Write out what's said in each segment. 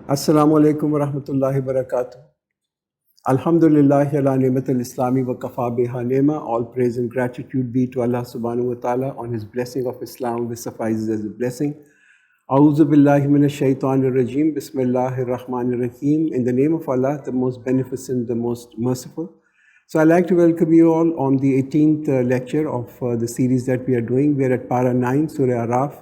Assalamu alaikum wa rahmatullahi wa barakatuh. Alhamdulillah ala ni'mat al-Islami wa kafa biha ni'ma. All praise and gratitude be to Allah subhanahu wa ta'ala on His blessing of Islam, which suffices as a blessing. A'udhu billahi minash shaitanir rajim. Bismillahir rahmanir rahim. In the name of Allah, the most beneficent, the most merciful. So I'd like to welcome you all on the 18th lecture of the series that we are doing. We are at Para 9, Surah Araf.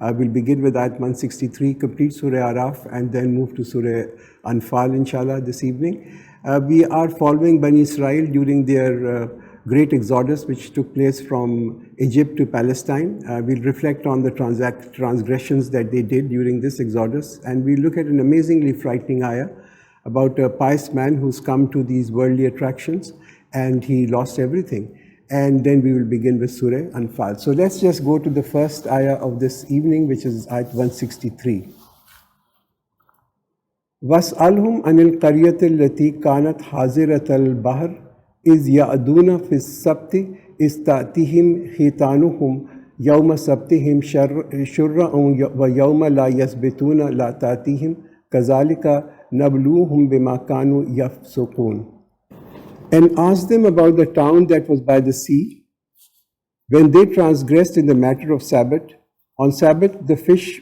We'll begin with Ayat 163, complete Surah Araf, and then move to Surah Anfal, inshallah, this evening. We are following Bani Israel during their great exodus, which took place from Egypt to Palestine. We'll reflect on the transgressions that they did during this exodus, and we'll look at an amazingly frightening ayah about a pious man who's come to these worldly attractions, and he lost everything. And then we will begin with Surah Anfal. So let's just go to the first ayah of this evening, which is ayat 163. وَاسْأَلْهُمْ عَنِ الْقَرْيَةِ الَّتِي كَانَتْ حَاضِرَةَ الْبَحْرِ إِذْ يَعْدُونَ فِي السَّبْتِ إِذْ تَأْتِيهِمْ حِيتَانُهُمْ يَوْمَ سَبْتِهِمْ شُرًّا وَيَوْمَ لَا يَسْبِتُونَ لَا تَأْتِيهِمْ كَذَلِكَ نَبْلُوهُمْ بِمَا كَانُوا يَفْسُقُونَ. And asked them about the town that was by the sea, when they transgressed in the matter of Sabbath. On Sabbath, the fish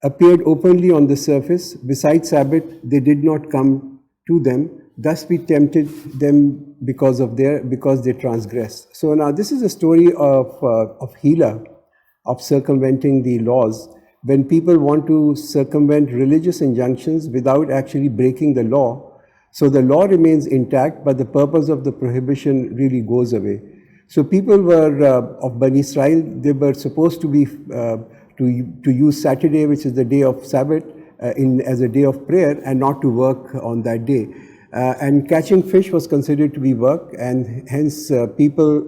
appeared openly on the surface. Besides Sabbath, they did not come to them. Thus we tempted them because they transgressed. So now this is a story of hila, of circumventing the laws. When people want to circumvent religious injunctions without actually breaking the law, so the law remains intact, but the purpose of the prohibition really goes away. So people were of Bani Israel, they were supposed to be to use Saturday, which is the day of Sabbath, as a day of prayer, and not to work on that day. And catching fish was considered to be work, and hence people,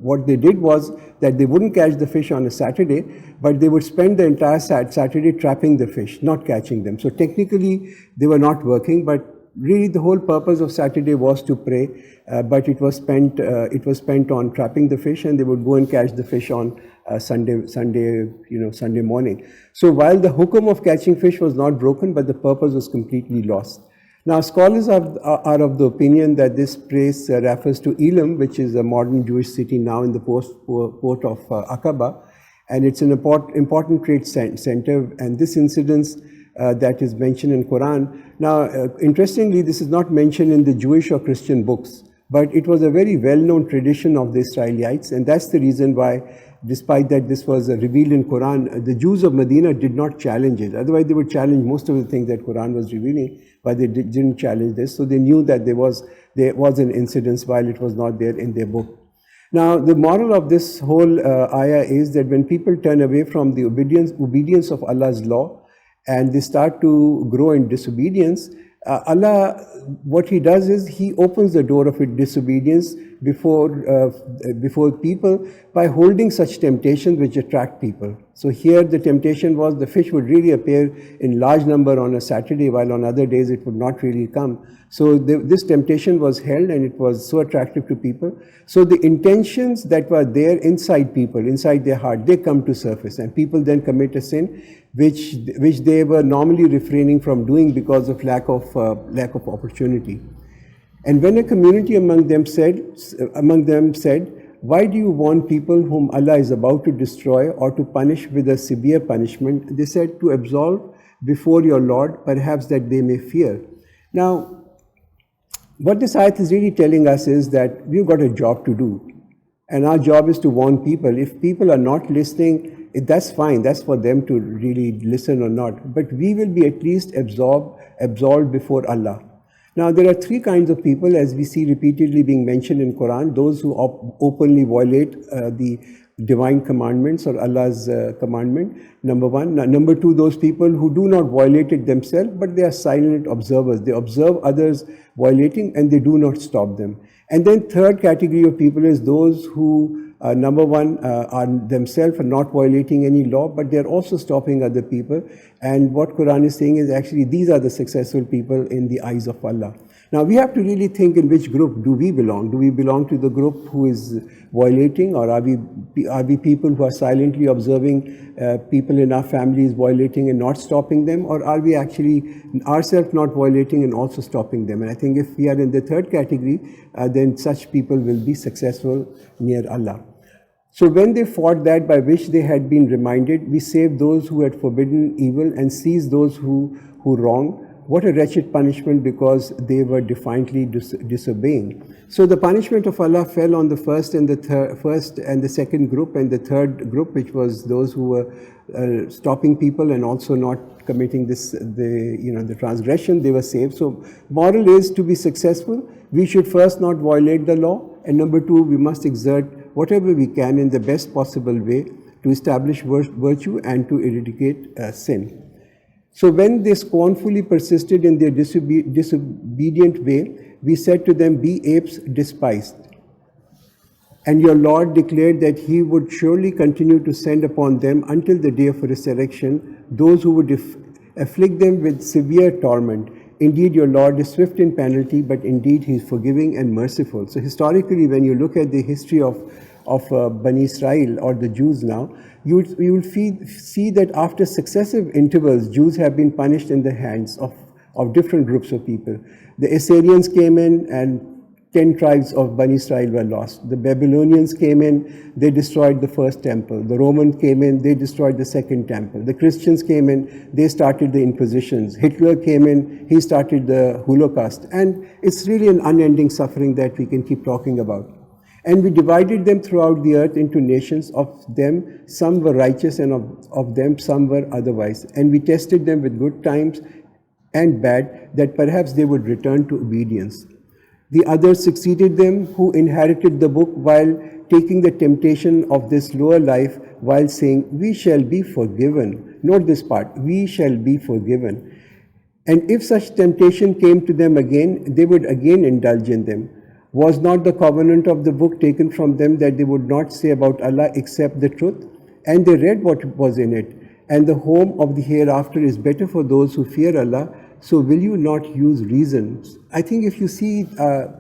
what they did was that they wouldn't catch the fish on a Saturday, but they would spend the entire Saturday trapping the fish, not catching them. So technically they were not working, but really the whole purpose of Saturday was to pray, but it was spent on trapping the fish, and they would go and catch the fish on Sunday morning. So while the hukum of catching fish was not broken, but the purpose was completely lost. Now scholars are of the opinion that this place refers to Elam, which is a modern Jewish city now in the port of Aqaba, and it's an important trade center, and this incident that is mentioned in Quran. Now, interestingly, this is not mentioned in the Jewish or Christian books, but it was a very well-known tradition of the Israelites, and that's the reason why, despite that this was revealed in Quran, the Jews of Medina did not challenge it. Otherwise, they would challenge most of the things that Quran was revealing, but they didn't challenge this. So they knew that there was an incidence while it was not there in their book. Now, the moral of this whole ayah is that when people turn away from the obedience of Allah's law, and they start to grow in disobedience, Allah, what He does is He opens the door of disobedience before people by holding such temptations which attract people. So here the temptation was the fish would really appear in large number on a Saturday, while on other days it would not really come. So this temptation was held, and it was so attractive to people. So the intentions that were there inside people, inside their heart, they come to surface, and people then commit a sin which they were normally refraining from doing because of lack of opportunity. And when a community among them said, "Why do you warn people whom Allah is about to destroy or to punish with a severe punishment?" They said, "To absolve before your Lord, perhaps that they may fear." Now, what this ayat is really telling us is that we've got a job to do, and our job is to warn people. If people are not listening, that's fine, that's for them to really listen or not, but we will be at least absolved before Allah. Now, there are three kinds of people, as we see repeatedly being mentioned in Quran: those who openly violate the divine commandments or Allah's commandment, number one. Number two, those people who do not violate it themselves, but they are silent observers. They observe others violating and they do not stop them. And then third category of people is those who, number one, are themselves not violating any law, but they're also stopping other people. And what Quran is saying is actually these are the successful people in the eyes of Allah. Now we have to really think in which group do we belong. Do we belong to the group who is violating, or are we people who are silently observing people in our families violating and not stopping them, or are we actually ourselves not violating and also stopping them? And I think if we are in the third category, then such people will be successful near Allah. So when they fought that by which they had been reminded, we saved those who had forbidden evil and seized those who wronged. What a wretched punishment, because they were defiantly disobeying. So the punishment of Allah fell on the first and the second group, and the third group, which was those who were stopping people and also not committing the transgression. They were saved. So moral is, to be successful, we should first not violate the law, and number two, we must exert whatever we can in the best possible way to establish virtue and to eradicate sin. So when they scornfully persisted in their disobedient way, we said to them, be apes despised. And your Lord declared that He would surely continue to send upon them until the day of resurrection those who would afflict them with severe torment. Indeed, your Lord is swift in penalty, but indeed He is forgiving and merciful. So historically, when you look at the history of Bani Israel, or the Jews now, you will see that after successive intervals, Jews have been punished in the hands of different groups of people. The Assyrians came in and 10 tribes of Bani Israel were lost. The Babylonians came in, they destroyed the first temple. The Romans came in, they destroyed the second temple. The Christians came in, they started the Inquisitions. Hitler came in, he started the Holocaust. And it's really an unending suffering that we can keep talking about. And we divided them throughout the earth into nations. Of them, some were righteous, and of them, some were otherwise. And we tested them with good times and bad, that perhaps they would return to obedience. The others succeeded them, who inherited the book while taking the temptation of this lower life, while saying, we shall be forgiven. Note this part, we shall be forgiven. And if such temptation came to them again, they would again indulge in them. Was not the covenant of the book taken from them, that they would not say about Allah except the truth? And they read what was in it. And the home of the hereafter is better for those who fear Allah. So will you not use reasons? I think if you see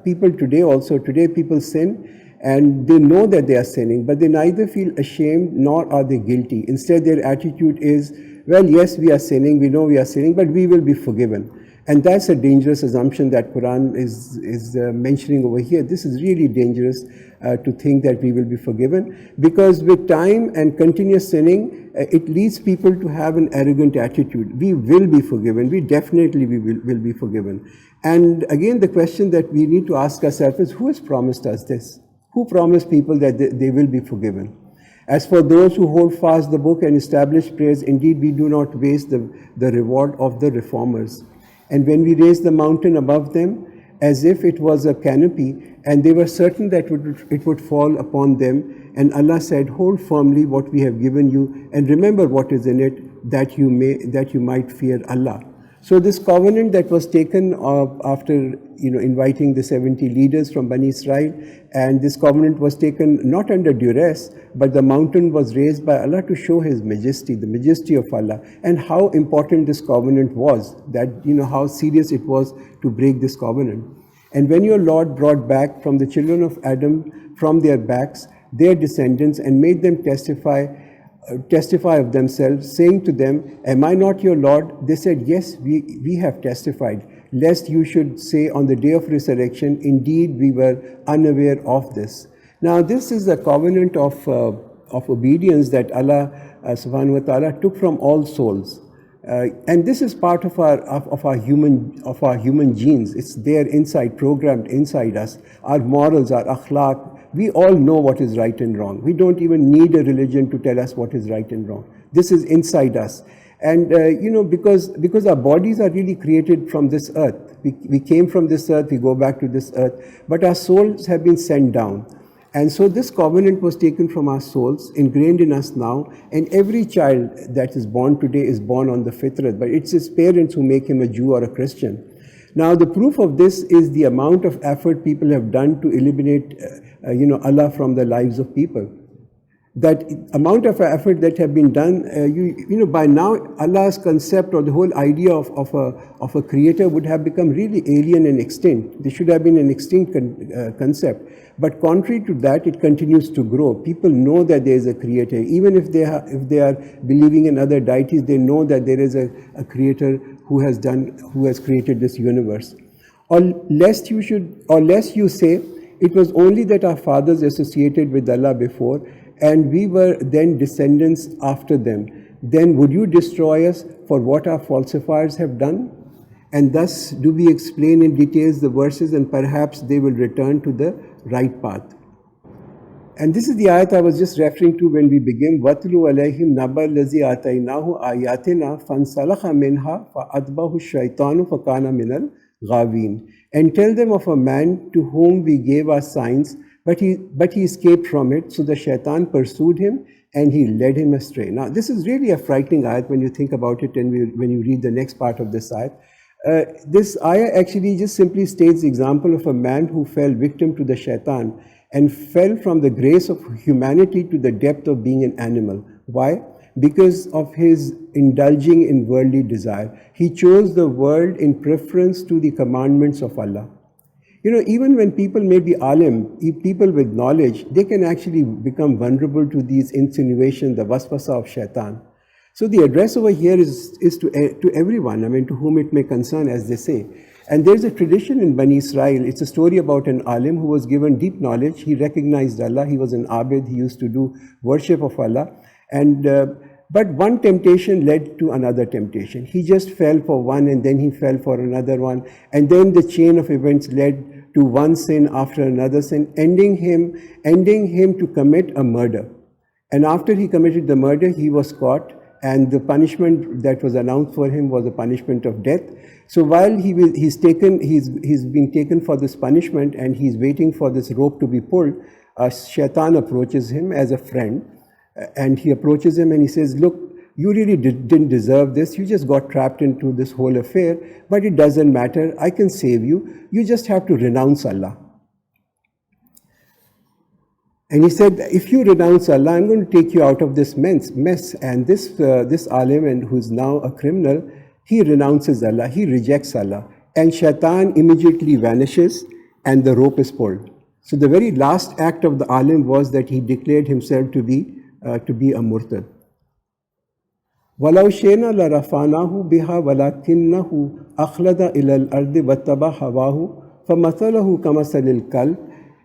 people today also, today people sin, and they know that they are sinning, but they neither feel ashamed nor are they guilty. Instead, their attitude is, well, yes, we are sinning, we know we are sinning, but we will be forgiven. And that's a dangerous assumption that Quran is mentioning over here. This is really dangerous to think that we will be forgiven, because with time and continuous sinning, it leads people to have an arrogant attitude. We will be forgiven. We definitely will be forgiven. And again, the question that we need to ask ourselves is, who has promised us this? Who promised people that they will be forgiven? As for those who hold fast the book and establish prayers, indeed we do not waste the reward of the reformers. And when we raised the mountain above them, as if it was a canopy, and they were certain that it would fall upon them, and Allah said, hold firmly what we have given you, and remember what is in it, that you might fear Allah. So this covenant that was taken after inviting the 70 leaders from Bani Israel, and this covenant was taken not under duress, but the mountain was raised by Allah to show His majesty, the majesty of Allah, and how important this covenant was, that how serious it was to break this covenant. And when your Lord brought back from the children of Adam from their backs their descendants and made them testify of themselves, saying to them, am I not your Lord? They said, yes, we have testified, lest you should say on the day of resurrection, indeed we were unaware of this. Now this is a covenant of obedience that Allah subhanahu wa ta'ala took from all souls. And this is part of our human genes. It's there inside, programmed inside us. Our morals, our akhlaq. We all know what is right and wrong. We don't even need a religion to tell us what is right and wrong. This is inside us. And because our bodies are really created from this earth. We came from this earth, we go back to this earth, but our souls have been sent down. And so this covenant was taken from our souls, ingrained in us now, and every child that is born today is born on the fitrat, but it's his parents who make him a Jew or a Christian. Now the proof of this is the amount of effort people have done to eliminate Allah from the lives of people. that amount of effort that have been done, by now Allah's concept or the whole idea of a creator would have become really alien and extinct. There should have been an extinct concept. But contrary to that, it continues to grow. People know that there is a creator. Even if they are believing in other deities, they know that there is a creator who has created this universe. Or lest you say, it was only that our fathers associated with Allah before, and we were then descendants after them. Then would you destroy us for what our falsifiers have done? And thus do we explain in details the verses, and perhaps they will return to the right path. And this is the ayat I was just referring to when we begin. وَاتْلُ عَلَيْهِمْ نَبَأَ الَّذِي آتَيْنَاهُ آيَاتِنَا فَانْسَلَخَ مِنْهَا فَأَتْبَعَهُ الشَّيْطَانُ فَكَانَ مِنَ الْغَاوِينَ. And tell them of a man to whom we gave our signs, but he escaped from it, so the shaitan pursued him and he led him astray. Now, this is really a frightening ayat when you think about it and when you read the next part of this ayat. This ayah actually just simply states the example of a man who fell victim to the shaitan and fell from the grace of humanity to the depth of being an animal. Why? Because of his indulging in worldly desire. He chose the world in preference to the commandments of Allah. Even when people may be alim, people with knowledge, they can actually become vulnerable to these insinuations, the waswasa of shaitan. So the address over here is to everyone, to whom it may concern, as they say. And there's a tradition in Bani Israel. It's a story about an alim who was given deep knowledge. He recognized Allah. He was an abid. He used to do worship of Allah. But one temptation led to another temptation. He just fell for one, and then he fell for another one. And then the chain of events led to one sin after another sin, ending him to commit a murder. And after he committed the murder, he was caught, and the punishment that was announced for him was the punishment of death. So while he's been taken for this punishment, and he's waiting for this rope to be pulled, shaitan approaches him as a friend. And he approaches him and he says, look, you really didn't deserve this. You just got trapped into this whole affair, but it doesn't matter. I can save you. You just have to renounce Allah. And he said, if you renounce Allah, I'm going to take you out of this mess. And this alim, and who's now a criminal, he renounces Allah. He rejects Allah. And shaitan immediately vanishes and the rope is pulled. So the very last act of the alim was that he declared himself to be a murtad. وَلَوْ شِئْنَا لَرَفَعْنَاهُ بِهَا وَلَكِنَّهُ أَخْلَدَ إِلَى الْأَرْضِ وَاتَّبَعَ هَوَاهُ فَمَثَلَهُ كَمَثَلِ الْكَلْبِ.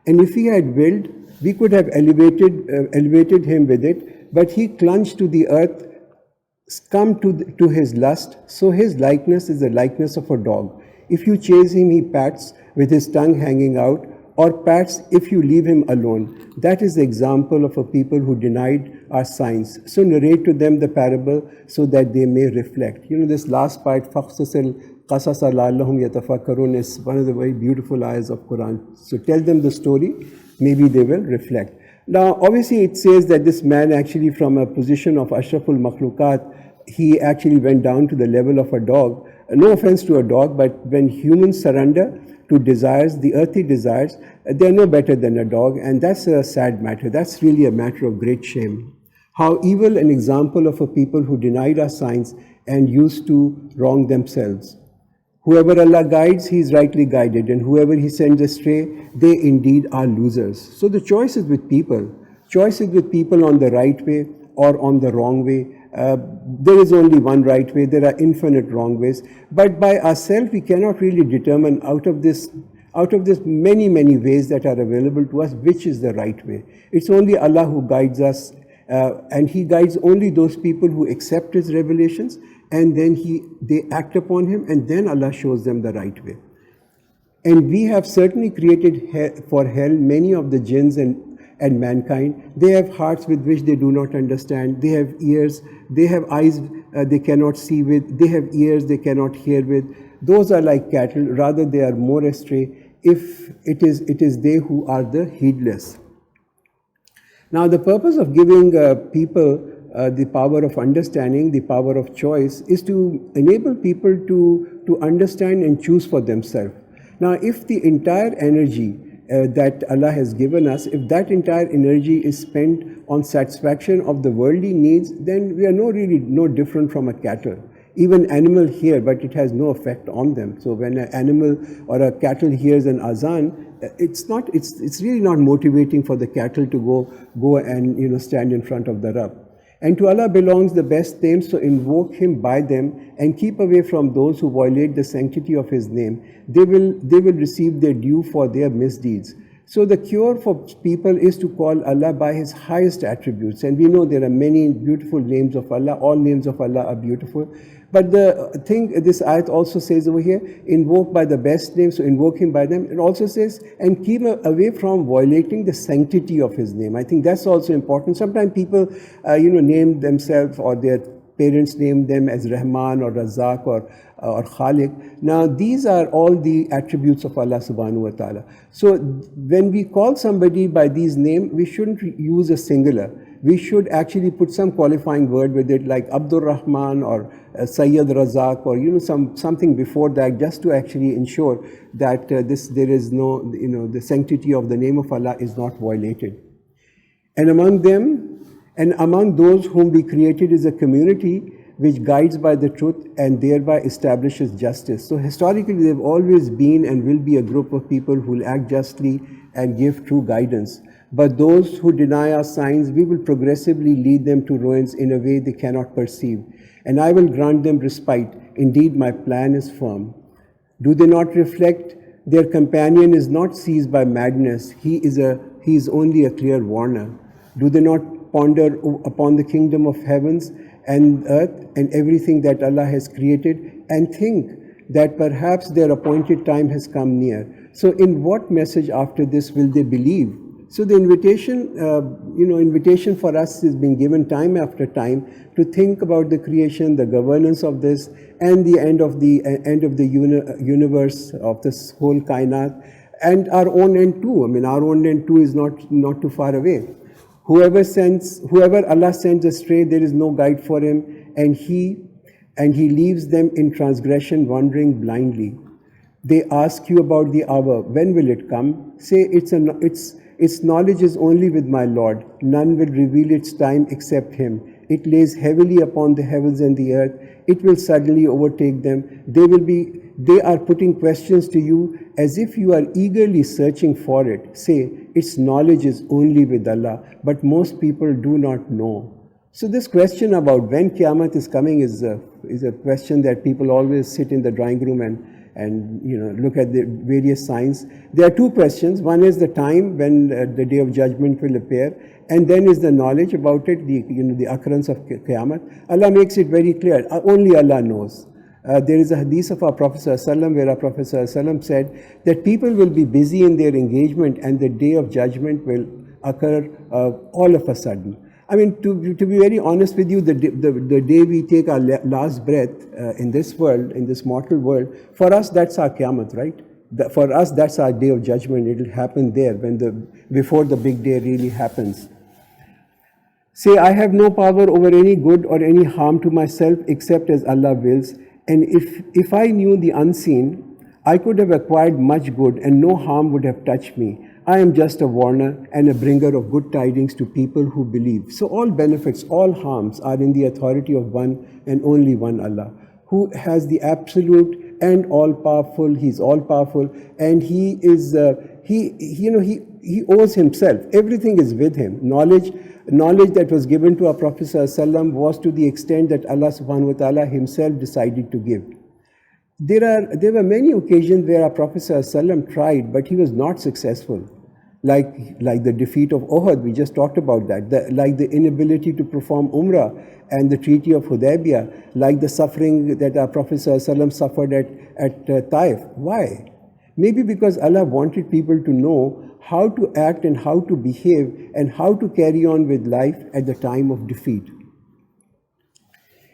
And if he had willed, we could have elevated him with it, but he clung to the earth, succumbed to his lust, so his likeness is the likeness of a dog. If you chase him, he pats with his tongue hanging out, or pats if you leave him alone. That is the example of a people who denied our signs. So narrate to them the parable so that they may reflect. This last part, فَقْصَصِ الْقَصَصَ لَعَلَّهُمْ يَتَفَكَّرُونَ, is one of the very beautiful ayahs of Quran. So tell them the story, maybe they will reflect. Now, obviously it says that this man actually, from a position of Ashraful Makhlukat, he actually went down to the level of a dog. No offense to a dog, but when humans surrender to desires, the earthly desires, they're no better than a dog, and that's a sad matter. That's really a matter of great shame. How evil an example of a people who denied our signs and used to wrong themselves. Whoever Allah guides, he is rightly guided, and whoever he sends astray, they indeed are losers. So the choice is with people. Choice is with people on the right way or on the wrong way. There is only one right way. There are infinite wrong ways. But by ourselves, we cannot really determine out of this many ways that are available to us, which is the right way. It's only Allah who guides us, and He guides only those people who accept His revelations, and then they act upon Him, and then Allah shows them the right way. And we have certainly created for hell many of the jinns and mankind. They have hearts with which they do not understand. They have ears. They have eyes they cannot see with. They have ears they cannot hear with. Those are like cattle. Rather, they are more astray if it is they who are the heedless. Now, the purpose of giving people the power of understanding, the power of choice, is to enable people to understand and choose for themselves. Now, if the entire energy that Allah has given us, if that entire energy is spent on satisfaction of the worldly needs, then we are really no different from a cattle. Even animal hear, but it has no effect on them. So when an animal or a cattle hears an azan, it's really not motivating for the cattle to go and stand in front of the Rabb. And to Allah belongs the best names, so invoke Him by them and keep away from those who violate the sanctity of His name. They will receive their due for their misdeeds. So the cure for people is to call Allah by His highest attributes. And we know there are many beautiful names of Allah. All names of Allah are beautiful. But the thing, this ayat also says over here, invoke by the best names, so invoke Him by them. It also says, and keep away from violating the sanctity of His name. I think that's also important. Sometimes people, name themselves or their parents name them as Rahman or Razak or Khaliq. Now, these are all the attributes of Allah subhanahu wa ta'ala. So, when we call somebody by these names, we shouldn't use a singular. We should actually put some qualifying word with it, like Abdur Rahman or Sayyid Razak, or something before that, just to actually ensure that there is no, the sanctity of the name of Allah is not violated. And among those whom we created is a community which guides by the truth and thereby establishes justice. So historically, they've always been and will be a group of people who will act justly and give true guidance. But those who deny our signs, we will progressively lead them to ruins in a way they cannot perceive. And I will grant them respite. Indeed, my plan is firm. Do they not reflect? Their companion is not seized by madness. He is only a clear warner. Do they not ponder upon the kingdom of heavens and earth and everything that Allah has created, and think that perhaps their appointed time has come near? So in what message after this will they believe? So the invitation for us is being given time after time to think about the creation, the governance of this, and the end of the universe, of this whole kainat, and our own end too. I mean, our own end too is not too far away. Whoever Allah sends astray, there is no guide for him, and he leaves them in transgression, wandering blindly. They ask you about the hour. When will it come? Say, its knowledge is only with my Lord. None will reveal its time except Him. It lays heavily upon the heavens and the earth. It will suddenly overtake them. They are putting questions to you as if you are eagerly searching for it. Say, its knowledge is only with Allah, but most people do not know. So this question about when Qiyamah is coming is a question that people always sit in the drawing room and look at the various signs. There are two questions. One is the time when the day of judgment will appear, and then is the knowledge about it, the occurrence of Qiyamah. Allah makes it very clear. Only Allah knows. There is a hadith of our Prophet ﷺ where our Prophet ﷺ said that people will be busy in their engagement and the day of judgment will occur all of a sudden. I mean, to be very honest with you, the day we take our last breath in this world, in this mortal world, for us that's our Qiyamah, right? For us that's our day of judgment. It will happen there before the big day really happens. Say, I have no power over any good or any harm to myself except as Allah wills. And if I knew the unseen, I could have acquired much good and no harm would have touched me. I am just a warner and a bringer of good tidings to people who believe. So all benefits, all harms are in the authority of one and only one Allah, who has the absolute and all-powerful. He's all-powerful, and He is He owes Himself. Everything is with Him. Knowledge that was given to our Prophet ﷺ was to the extent that Allah subhanahu wa ta'ala Himself decided to give. There were many occasions where our Prophet ﷺ tried, but he was not successful. Like the defeat of Uhud, we just talked about that. Like the inability to perform Umrah and the Treaty of Hudaybiyah, like the suffering that our Prophet ﷺ suffered at Taif. Why? Maybe because Allah wanted people to know how to act and how to behave and how to carry on with life at the time of defeat.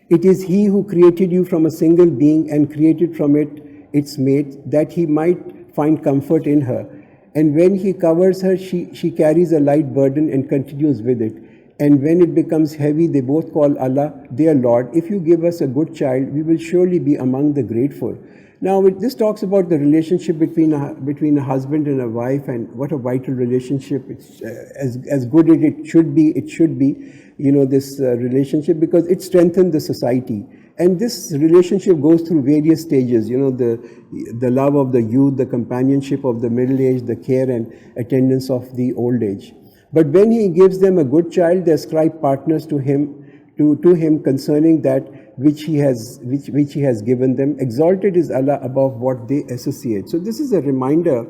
It is He who created you from a single being and created from it its mate, that He might find comfort in her. And when He covers her, she carries a light burden and continues with it. And when it becomes heavy, they both call Allah their Lord. If you give us a good child, we will surely be among the grateful. Now, this talks about the relationship between a husband and a wife, and what a vital relationship. It's as good as it should be. It should be, this relationship, because it strengthens the society. And this relationship goes through various stages. The love of the youth, the companionship of the middle age, the care and attendance of the old age. But when he gives them a good child, they ascribe partners to him concerning that which he has given them. Exalted is Allah above what they associate. So this is a reminder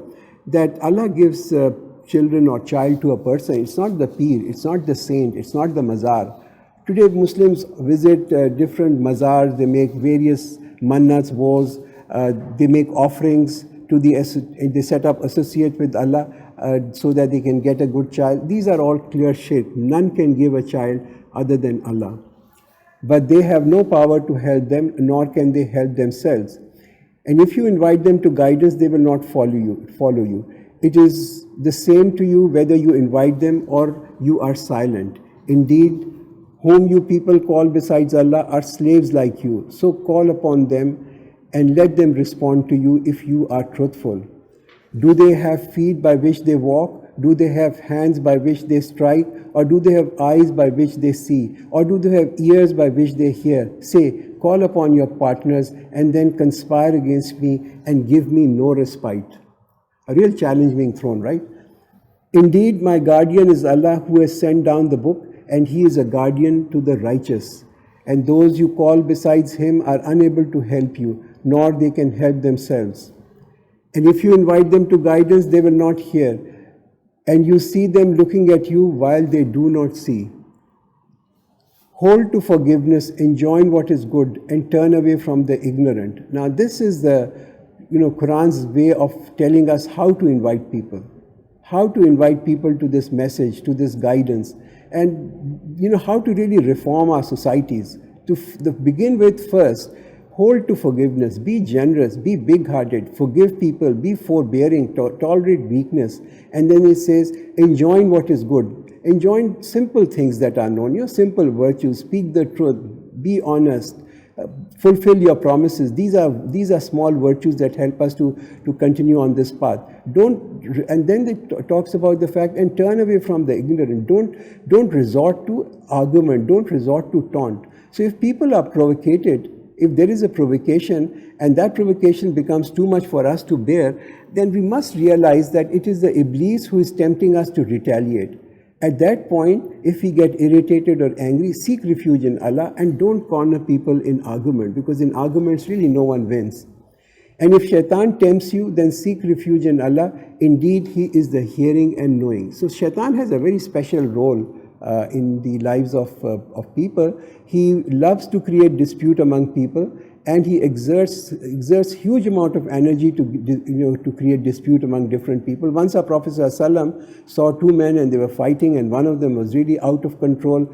that Allah gives children or child to a person. It's not the peer, it's not the saint, it's not the mazar. Today Muslims visit different mazars, they make various mannats, vows, they make offerings they set up associate with Allah so that they can get a good child. These are all clear shirk. None can give a child other than Allah. But they have no power to help them, nor can they help themselves. And if you invite them to guidance, they will not follow you. It is the same to you whether you invite them or you are silent. Indeed, whom you people call besides Allah are slaves like you. So call upon them and let them respond to you if you are truthful. Do they have feet by which they walk? Do they have hands by which they strike? Or do they have eyes by which they see? Or do they have ears by which they hear? Say, call upon your partners and then conspire against me and give me no respite. A real challenge being thrown, right? Indeed, my guardian is Allah who has sent down the book, and he is a guardian to the righteous. And those you call besides him are unable to help you, nor they can help themselves. And if you invite them to guidance, they will not hear. And you see them looking at you while they do not see. Hold to forgiveness, enjoin what is good, and turn away from the ignorant. Now this is the Quran's way of telling us how to invite people. How to invite people to this message, to this guidance. And how to really reform our societies. To begin with first, hold to forgiveness, be generous, be big-hearted, forgive people, be forbearing, tolerate weakness. And then it says, enjoin what is good. Enjoin simple things that are known, simple virtues, speak the truth, be honest, fulfill your promises. These are small virtues that help us to continue on this path. And then it talks about the fact, and turn away from the ignorant. Don't resort to argument, don't resort to taunt. So if people are provocated, if there is a provocation and that provocation becomes too much for us to bear, then we must realize that it is the Iblis who is tempting us to retaliate. At that point, if we get irritated or angry, seek refuge in Allah and don't corner people in argument, because in arguments really no one wins. And if shaitan tempts you, then seek refuge in Allah. Indeed, he is the hearing and knowing. So shaitan has a very special role in the lives of people. He loves to create dispute among people, and he exerts huge amount of energy to create dispute among different people. Once our Prophet ﷺ saw two men and they were fighting, and one of them was really out of control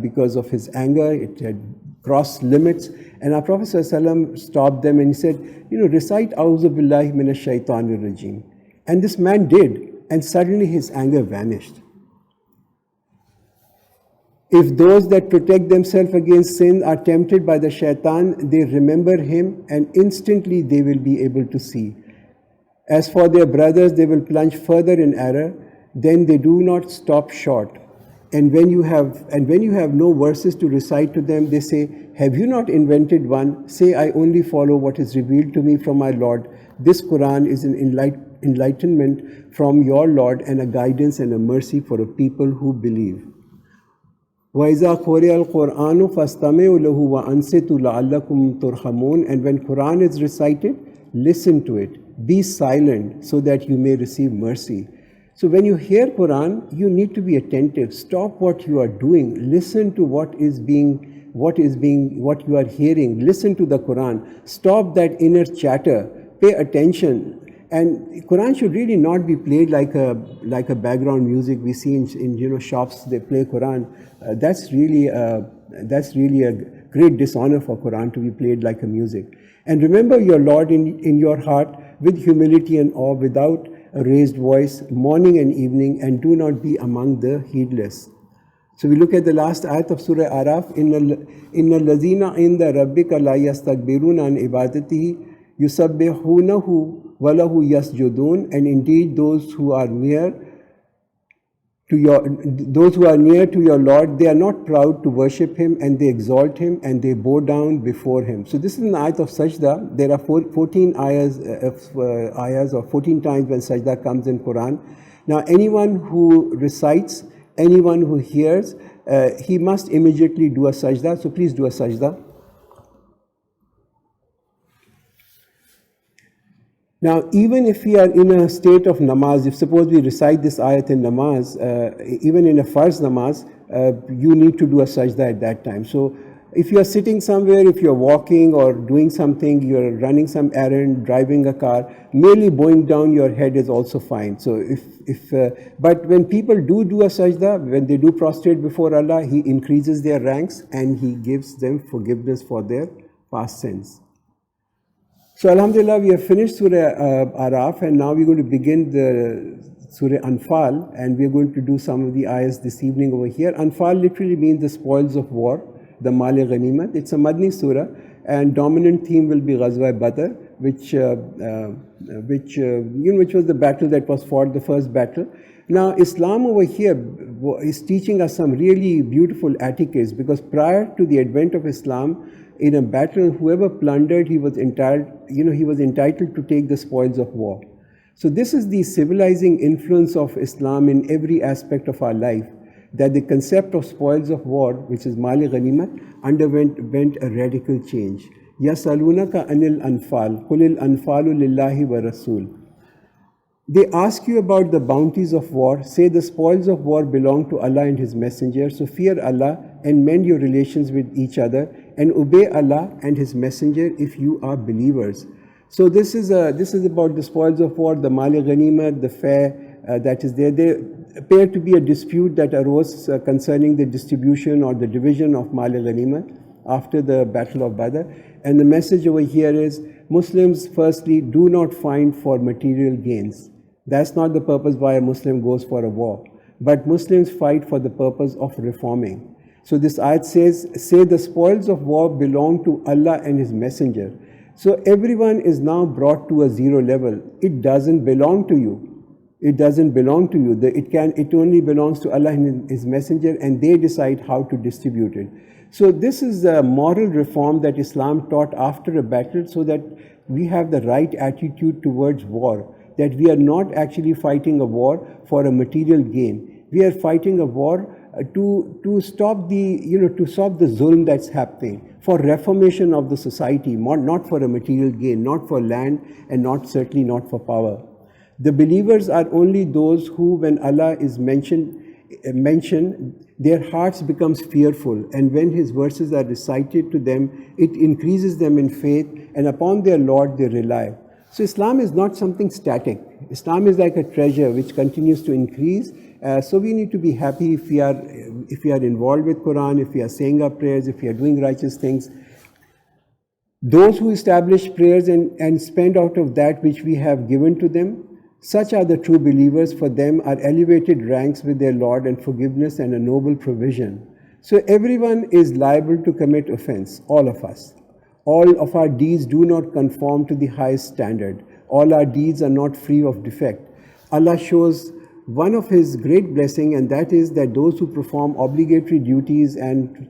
because of his anger. It had crossed limits, and our Prophet ﷺ stopped them and he said, recite A'udhu Billahi Minash Shaitanir Rajim. And this man did, and suddenly his anger vanished. If those that protect themselves against sin are tempted by the shaitan, they remember him and instantly they will be able to see. As for their brothers, they will plunge further in error, then they do not stop short. And when you have no verses to recite to them, they say, have you not invented one? Say, I only follow what is revealed to me from my Lord. This Quran is an enlightenment from your Lord and a guidance and a mercy for a people who believe. وَإِذَا قُرِئَ الْقُرْآنُ فَاسْتَمِعُوا لَهُ وَأَنصِتُوا لَعَلَّكُمْ تُرْحَمُونَ. And when Quran is recited, listen to it. Be silent so that you may receive mercy. So when you hear Quran, you need to be attentive. Stop what you are doing. Listen to what you are hearing. Listen to the Quran. Stop that inner chatter. Pay attention. And Quran should really not be played like a background music we see in shops. They play Quran. That's really a great dishonor for Quran to be played like a music. And remember your Lord in your heart with humility and awe, without a raised voice, morning and evening, and do not be among the heedless. So we look at the last ayat of Surah Araf. Inna allazina inda rabbika la yastakbiruna an ibadatihi yusabbihunahu walahu yasjudun, and indeed those who are near to your Lord, they are not proud to worship Him, and they exalt Him and they bow down before Him. So this is an ayat of sajda. There are 14 ayahs or 14 times when sajda comes in Quran. Now anyone who recites, anyone who hears, he must immediately do a sajda. So please do a sajda. Now, even if we are in a state of namaz, if suppose we recite this ayat in namaz, even in a farz namaz, you need to do a sajda at that time. So, if you are sitting somewhere, if you are walking or doing something, you are running some errand, driving a car, merely bowing down your head is also fine. So, but when people do a sajda, when they do prostrate before Allah, He increases their ranks and He gives them forgiveness for their past sins. So Alhamdulillah, we have finished Surah Araf, and now we're going to begin the Surah Anfal, and we're going to do some of the ayahs this evening over here. Anfal literally means the spoils of war, the Mal-e Ghanimat. It's a Madni surah, and dominant theme will be Ghazwa Badr, which was the battle that was fought, the first battle. Now Islam over here is teaching us some really beautiful etiquettes, because prior to the advent of Islam, in a battle, whoever plundered, he was entitled to take the spoils of war. So this is the civilizing influence of Islam in every aspect of our life, that the concept of spoils of war, which is Mal-e Ghanimat, underwent a radical change. Yasalunaka anil anfal, qulil anfalu lillahi wa rasul. They ask you about the bounties of war. Say the spoils of war belong to Allah and His Messenger. So fear Allah and mend your relations with each other, and obey Allah and His Messenger if you are believers. So this is about the spoils of war, the Mal-e Ghanimat, the fare that is there. There appear to be a dispute that arose concerning the distribution or the division of Mal-e Ghanimat after the Battle of Badr. And the message over here is, Muslims firstly do not fight for material gains. That's not the purpose why a Muslim goes for a war. But Muslims fight for the purpose of reforming. So this ayat says, say the spoils of war belong to Allah and His Messenger. So everyone is now brought to a zero level. It doesn't belong to you. It doesn't belong to you. It only belongs to Allah and His Messenger, and they decide how to distribute it. So this is a moral reform that Islam taught after a battle, so that we have the right attitude towards war. That we are not actually fighting a war for a material gain. We are fighting a war to stop the zulm that's happening, for reformation of the society, not for a material gain, not for land, and certainly not for power. The believers are only those who, when Allah is mentioned, their hearts becomes fearful, and when His verses are recited to them, it increases them in faith, and upon their Lord they rely. So Islam is not something static. Islam is like a treasure which continues to increase. So we need to be happy if we are involved with Quran, if we are saying our prayers, if we are doing righteous things. Those who establish prayers and spend out of that which we have given to them, such are the true believers. For them are elevated ranks with their Lord, and forgiveness and a noble provision. So everyone is liable to commit offense, all of us. All of our deeds do not conform to the highest standard. All our deeds are not free of defect. Allah shows one of His great blessing, and that is that those who perform obligatory duties and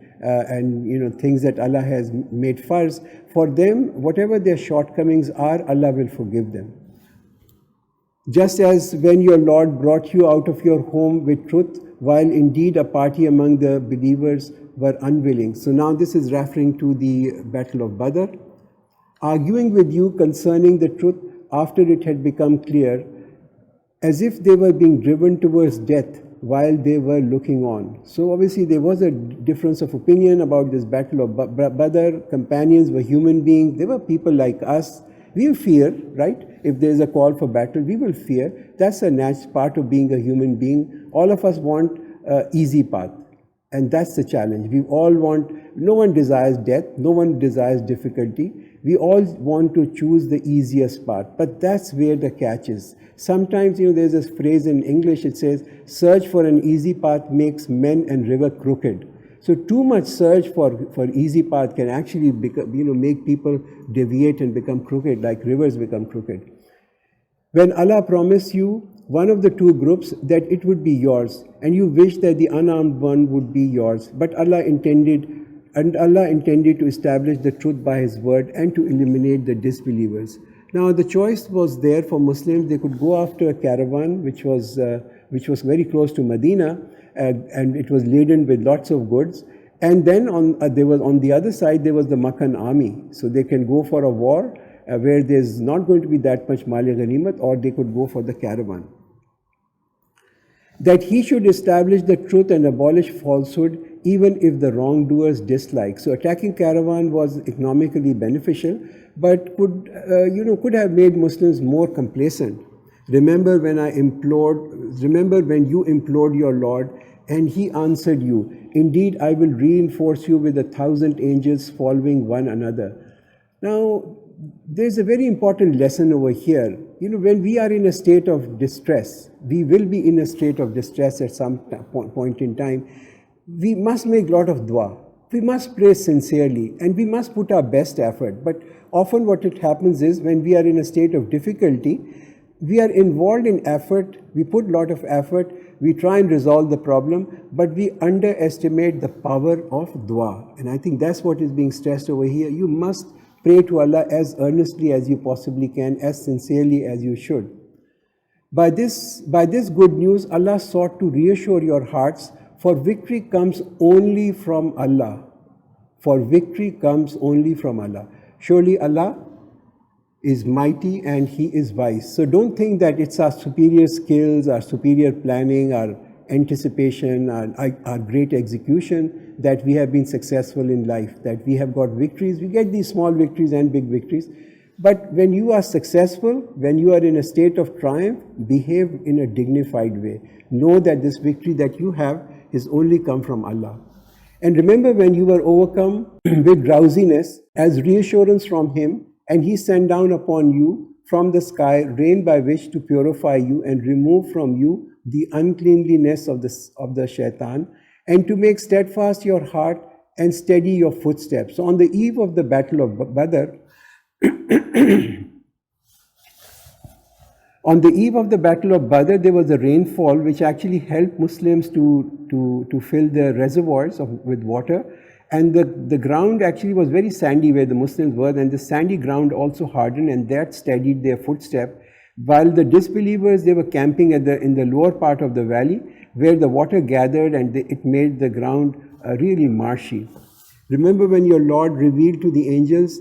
things that Allah has made farz, for them, whatever their shortcomings are, Allah will forgive them. Just as when your Lord brought you out of your home with truth, while indeed a party among the believers were unwilling. So now this is referring to the Battle of Badr. Arguing with you concerning the truth after it had become clear, as if they were being driven towards death while they were looking on. So obviously there was a difference of opinion about this Battle of Badr. Companions were human beings. They were people like us. We fear, right? If there is a call for battle, we will fear. That's a natural part of being a human being. All of us want an easy path. And that's the challenge. No one desires death, no one desires difficulty. We all want to choose the easiest path. But that's where the catch is. Sometimes, there's this phrase in English, it says, search for an easy path makes men and river crooked. So too much search for easy path can actually make people deviate and become crooked, like rivers become crooked. When Allah promised you one of the two groups that it would be yours, and you wish that the unarmed one would be yours, but Allah intended to establish the truth by His word and to eliminate the disbelievers. Now the choice was there for Muslims. They could go after a caravan which was very close to Medina, and it was laden with lots of goods. And then on the other side there was the Makkan army, so they can go for a war where there's not going to be that much mali ghanimat, or they could go for the caravan. That he should establish the truth and abolish falsehood, even if the wrongdoers dislike. So attacking caravan was economically beneficial, but could have made Muslims more complacent. Remember when you implored your Lord, and He answered you, indeed I will reinforce you with 1,000 angels following one another. Now, there's a very important lesson over here. When we are in a state of distress, we will be in a state of distress at some point in time, we must make a lot of dua. We must pray sincerely, and we must put our best effort. But often what it happens is, when we are in a state of difficulty, we are involved in effort, we put a lot of effort, we try and resolve the problem, but we underestimate the power of dua. And I think that's what is being stressed over here. You must pray to Allah as earnestly as you possibly can, as sincerely as you should. By this good news, Allah sought to reassure your hearts, for victory comes only from Allah. For victory comes only from Allah. Surely Allah is mighty and He is wise. So don't think that it's our superior skills, our superior planning, our anticipation, our great execution that we have been successful in life, that we have got victories. We get these small victories and big victories. But when you are successful, when you are in a state of triumph, behave in a dignified way. Know that this victory that you have is only come from Allah. And remember when you were overcome with drowsiness, as reassurance from Him, and He sent down upon you from the sky rain by which to purify you and remove from you the uncleanliness of the shaitan, and to make steadfast your heart and steady your footsteps. So on the eve of the battle of Badr, there was a rainfall which actually helped Muslims to fill their reservoirs with water. And the ground actually was very sandy where the Muslims were, and the sandy ground also hardened, and that steadied their footstep. While the disbelievers, they were camping in the lower part of the valley, where the water gathered and it made the ground really marshy. Remember when your Lord revealed to the angels,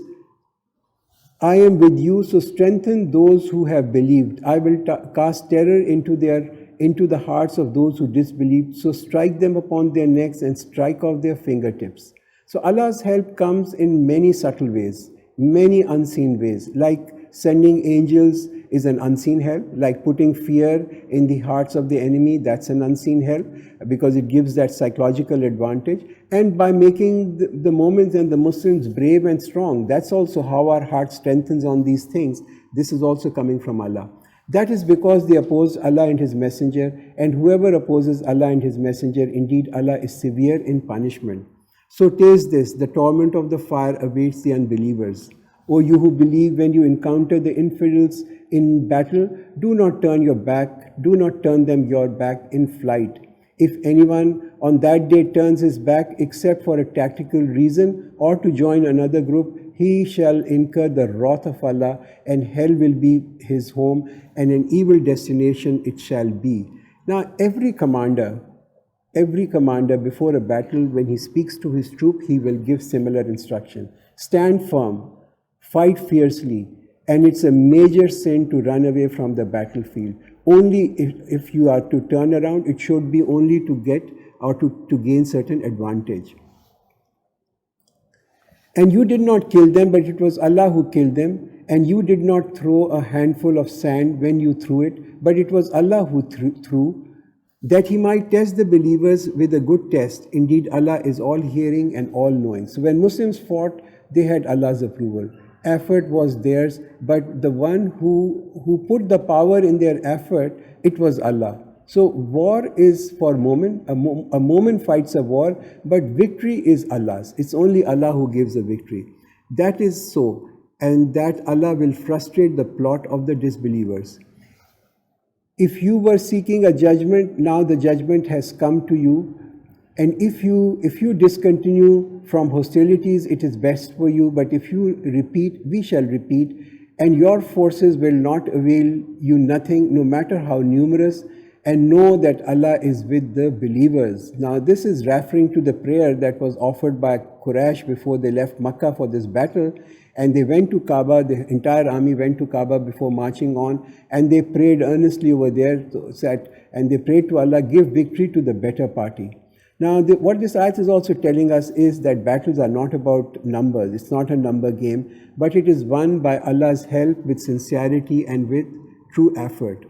I am with you, so strengthen those who have believed. I will cast terror into the hearts of those who disbelieved, so strike them upon their necks and strike off their fingertips. So Allah's help comes in many subtle ways, many unseen ways, like sending angels is an unseen help, like putting fear in the hearts of the enemy, that's an unseen help, because it gives that psychological advantage. And by making the moments and the Muslims brave and strong, that's also how our heart strengthens on these things. This is also coming from Allah. That is because they oppose Allah and His Messenger, and whoever opposes Allah and His Messenger, indeed Allah is severe in punishment. So taste this, the torment of the fire awaits the unbelievers. O you who believe, when you encounter the infidels in battle, do not turn your back, do not turn them your back in flight. If anyone on that day turns his back except for a tactical reason or to join another group, he shall incur the wrath of Allah, and hell will be his home, and an evil destination it shall be. Now every commander before a battle, when he speaks to his troop, he will give similar instruction. Stand firm, fight fiercely, and it's a major sin to run away from the battlefield. Only if you are to turn around, it should be only to get or to gain certain advantage. And you did not kill them, but it was Allah who killed them. And you did not throw a handful of sand when you threw it, but it was Allah who threw, that He might test the believers with a good test. Indeed, Allah is all hearing and all knowing. So when Muslims fought, they had Allah's approval. Effort was theirs, but the one who put the power in their effort, it was Allah. So war is for moment, a moment fights a war, but victory is Allah's. It's only Allah who gives the victory. That is so, and that Allah will frustrate the plot of the disbelievers. If you were seeking a judgment, now the judgment has come to you. And if you discontinue from hostilities, it is best for you. But if you repeat, we shall repeat. And your forces will not avail you nothing, no matter how numerous. And know that Allah is with the believers. Now this is referring to the prayer that was offered by Quraysh before they left Makkah for this battle. And they went to Kaaba, the entire army went to Kaaba before marching on, and they prayed earnestly over there, and they prayed to Allah, give victory to the better party. Now, what this ayat is also telling us is that battles are not about numbers. It's not a number game, but it is won by Allah's help with sincerity and with true effort.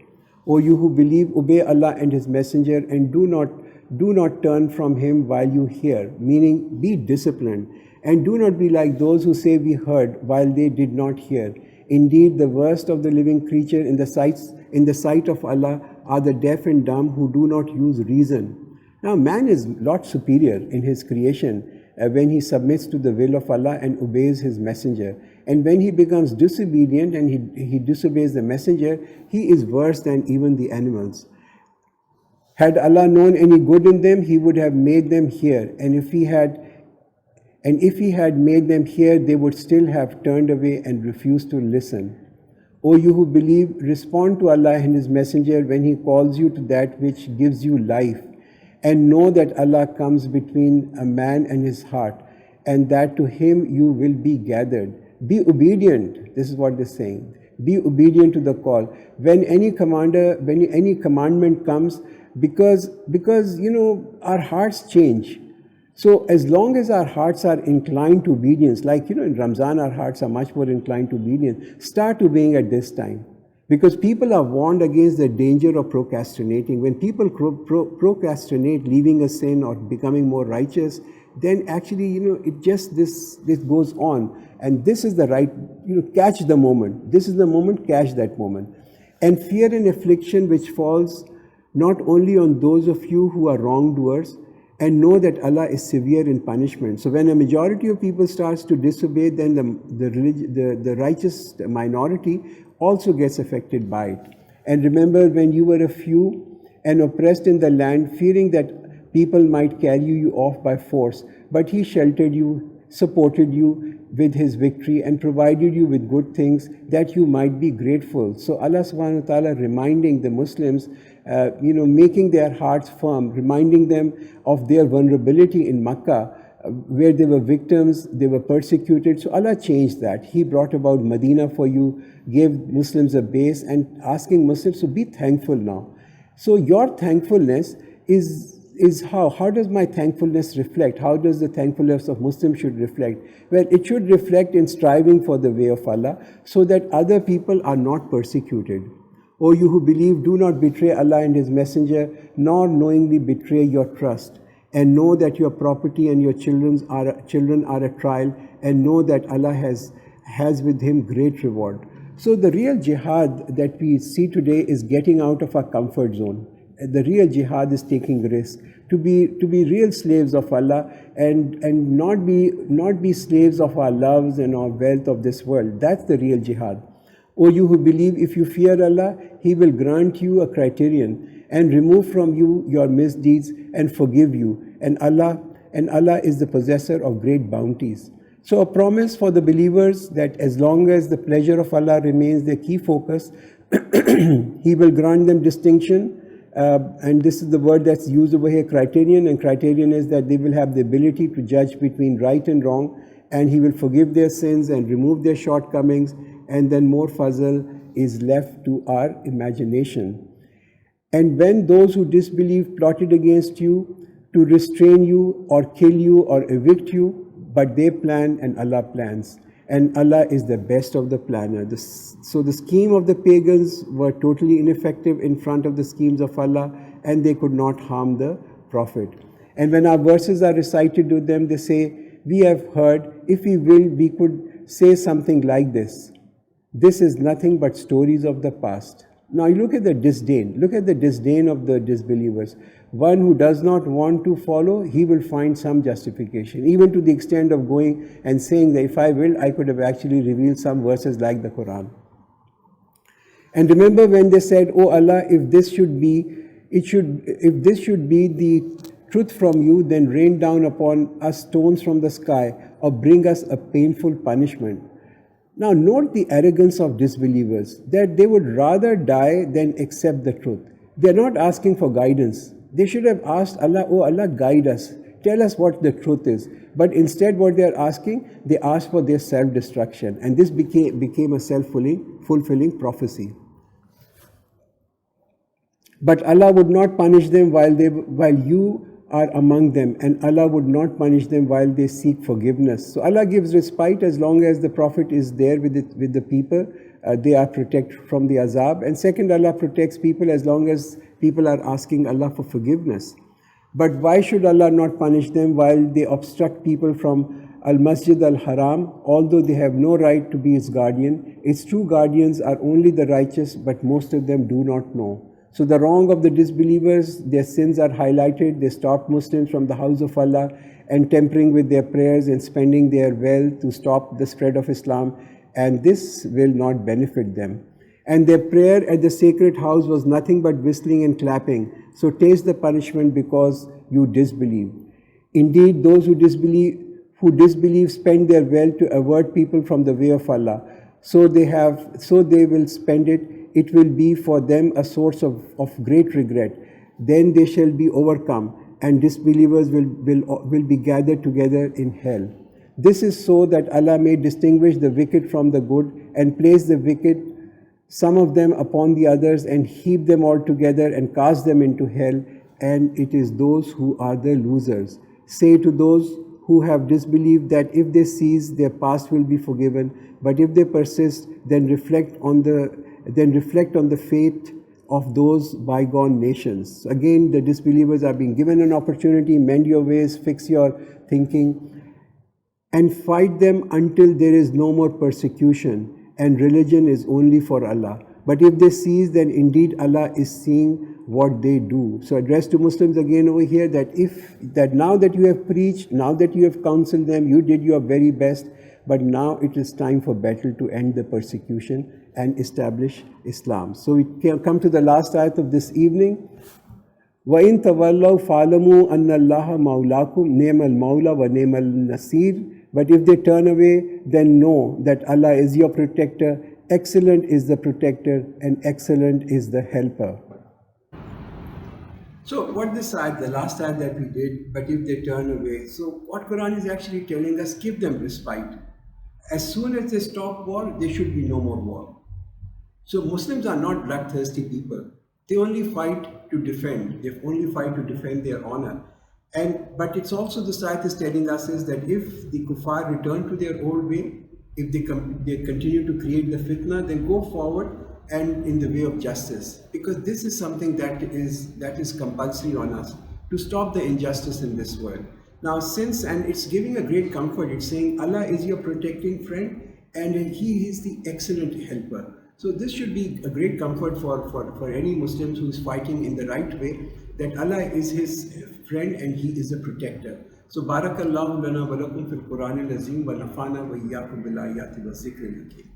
O you who believe, obey Allah and His Messenger, and do not turn from Him while you hear, meaning be disciplined. And do not be like those who say we heard while they did not hear. Indeed, the worst of the living creature in the sight of Allah are the deaf and dumb who do not use reason. Now, man is a lot superior in his creation when he submits to the will of Allah and obeys His Messenger. And when he becomes disobedient and he disobeys the Messenger, he is worse than even the animals. Had Allah known any good in them, He would have made them hear. And if He had made them hear, they would still have turned away and refused to listen. O you who believe, respond to Allah and His Messenger when He calls you to that which gives you life. And know that Allah comes between a man and his heart, and that to Him you will be gathered. Be obedient. This is what they're saying. Be obedient to the call. When any commandment comes, because our hearts change. So as long as our hearts are inclined to obedience, like in Ramzan our hearts are much more inclined to obedience, start obeying at this time. Because people are warned against the danger of procrastinating. When people procrastinate, leaving a sin or becoming more righteous, then actually, it just, this goes on. And this is the right, catch the moment. This is the moment, catch that moment. And fear and affliction which falls not only on those of you who are wrongdoers, and know that Allah is severe in punishment. So when a majority of people starts to disobey, then the righteous minority also gets affected by it. And remember when you were a few and oppressed in the land, fearing that people might carry you off by force, but He sheltered you, supported you with His victory, and provided you with good things that you might be grateful. So Allah subhanahu wa ta'ala reminding the Muslims, making their hearts firm, reminding them of their vulnerability in Makkah, where they were victims, they were persecuted. So Allah changed that. He brought about Medina for you, gave Muslims a base, and asking Muslims to be thankful now. So your thankfulness is how? How does my thankfulness reflect? How does the thankfulness of Muslims should reflect? Well, it should reflect in striving for the way of Allah so that other people are not persecuted. O you who believe, do not betray Allah and His Messenger, nor knowingly betray your trust. And know that your property and your children are a trial, and know that Allah has with Him great reward. So the real jihad that we see today is getting out of our comfort zone. The real jihad is taking risk, to be real slaves of Allah and not be slaves of our loves and our wealth of this world. That's the real jihad. O you who believe, if you fear Allah, He will grant you a criterion and remove from you your misdeeds and forgive you. And Allah is the possessor of great bounties. So a promise for the believers that as long as the pleasure of Allah remains their key focus, He will grant them distinction. And this is the word that's used over here, criterion. And criterion is that they will have the ability to judge between right and wrong, and He will forgive their sins and remove their shortcomings. And then more fuzzle is left to our imagination. And when those who disbelieve plotted against you to restrain you or kill you or evict you, but they plan and Allah plans. And Allah is the best of the planners. So the scheme of the pagans were totally ineffective in front of the schemes of Allah, and they could not harm the Prophet. And when our verses are recited to them, they say, we have heard, if we will, we could say something like this. This is nothing but stories of the past. Now you look at the disdain. Look at the disdain of the disbelievers. One who does not want to follow, he will find some justification, even to the extent of going and saying that if I will, I could have actually revealed some verses like the Quran. And remember when they said, "Oh Allah, if this should be the truth from you, then rain down upon us stones from the sky or bring us a painful punishment." Now note the arrogance of disbelievers, that they would rather die than accept the truth. They are not asking for guidance. They should have asked Allah, "Oh Allah, guide us. Tell us what the truth is." But instead what they are asking, they ask for their self-destruction. And this became a self-fulfilling prophecy. But Allah would not punish them while you are among them, and Allah would not punish them while they seek forgiveness. So Allah gives respite as long as the Prophet is there with the people. They are protected from the azab. And second, Allah protects people as long as people are asking Allah for forgiveness. But why should Allah not punish them while they obstruct people from Al-Masjid Al-Haram, although they have no right to be its guardian? Its true guardians are only the righteous, but most of them do not know. So the wrong of the disbelievers, their sins are highlighted. They stop Muslims from the house of Allah and tampering with their prayers and spending their wealth to stop the spread of Islam, and this will not benefit them. And their prayer at the sacred house was nothing but whistling and clapping. So taste the punishment because you disbelieve. Indeed, those who disbelieve spend their wealth to avert people from the way of Allah. So they will spend it. It will be for them a source of great regret. Then they shall be overcome, and disbelievers will be gathered together in hell. This is so that Allah may distinguish the wicked from the good and place the wicked, some of them upon the others, and heap them all together and cast them into hell, and it is those who are the losers. Say to those who have disbelieved that if they cease, their past will be forgiven, but if they persist, then reflect on the fate of those bygone nations. Again, the disbelievers are being given an opportunity: mend your ways, fix your thinking, and fight them until there is no more persecution, and religion is only for Allah. But if they cease, then indeed Allah is seeing what they do. So address to Muslims again over here that now that you have preached, now that you have counseled them, you did your very best, but now it is time for battle to end the persecution and establish Islam. So we come to the last ayat of this evening. وَإِن تَوَلَّوْا فَاعْلَمُوا أَنَّ اللَّهَ مَوْلَاكُمْ نِعْمَ الْمَوْلَى وَنِعْمَ النَّصِيرُ. But if they turn away, then know that Allah is your protector. Excellent is the protector, and excellent is the helper. So what this ayat, the last ayat that we did, but if they turn away. So what Quran is actually telling us, give them respite. As soon as they stop war, there should be no more war. So Muslims are not bloodthirsty people. They only fight to defend. They only fight to defend their honor. But it's also the ayat is telling us is that if the kuffar return to their old way, if they continue to create the fitna, then go forward and in the way of justice. Because this is something that is compulsory on us to stop the injustice in this world. Now and it's giving a great comfort. It's saying Allah is your protecting friend and He is the excellent helper. So this should be a great comfort for any Muslim who is fighting in the right way, that Allah is his friend and He is a protector. So Barakallahu lana wa lakum fil Quran al-Azim wa nafana wa iyyakum bil ayati wa zikril hakim.